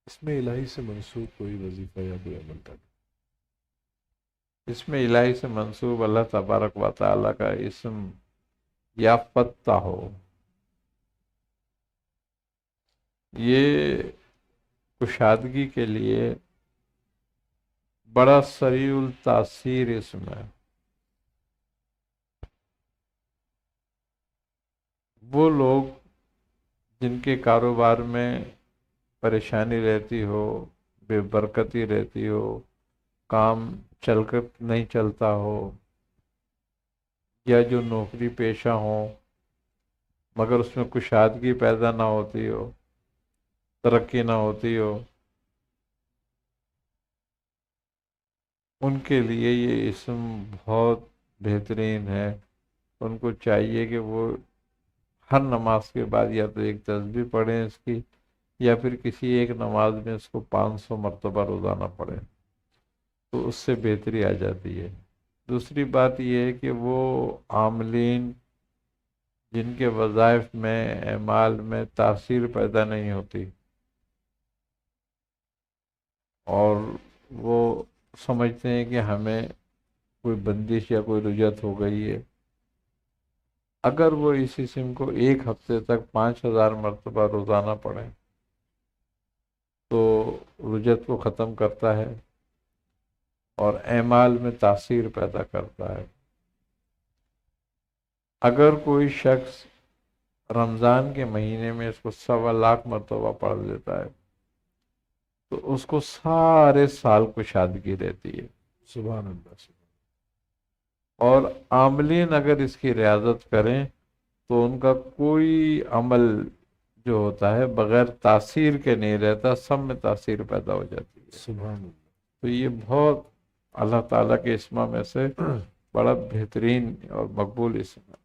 اس میں الہی سے منسوب کوئی وظیفہ یا کوئی عمل کرنا؟ اس میں الہی سے منسوب اللہ تبارک و تعالیٰ کا اسم یا فتح ہو، یہ کشادگی کے لیے بڑا سریع التاثیر اسم ہے۔ وہ لوگ جن کے کاروبار میں پریشانی رہتی ہو، بے برکتی رہتی ہو، کام چل کر نہیں چلتا ہو، یا جو نوکری پیشہ ہوں مگر اس میں کشادگی پیدا نہ ہوتی ہو، ترقی نہ ہوتی ہو، ان کے لیے یہ اسم بہت بہترین ہے۔ ان کو چاہیے کہ وہ ہر نماز کے بعد یا تو ایک تسبیح پڑھیں اس کی، یا پھر کسی ایک نماز میں اس کو 500 مرتبہ روزانہ پڑھیں، تو اس سے بہتری آ جاتی ہے۔ دوسری بات یہ ہے کہ وہ عاملین جن کے وظائف میں، اعمال میں تاثیر پیدا نہیں ہوتی، اور وہ سمجھتے ہیں کہ ہمیں کوئی بندش یا کوئی رجعت ہو گئی ہے، اگر وہ اس اسم کو ایک ہفتے تک 5000 مرتبہ روزانہ پڑھیں تو رجعت کو ختم کرتا ہے اور اعمال میں تاثیر پیدا کرتا ہے۔ اگر کوئی شخص رمضان کے مہینے میں اس کو 1.25 مرتبہ پڑھ لیتا ہے تو اس کو سارے سال کشادگی رہتی ہے۔ سبحان اللہ، سبحان اور عاملین اگر اس کی ریاضت کریں تو ان کا کوئی عمل جو ہوتا ہے بغیر تاثیر کے نہیں رہتا، سب میں تاثیر پیدا ہو جاتی اللہ، ہے۔ سبحان تو یہ بہت اللہ تعالیٰ کے اسما میں سے بڑا بہترین اور مقبول اسم ہے۔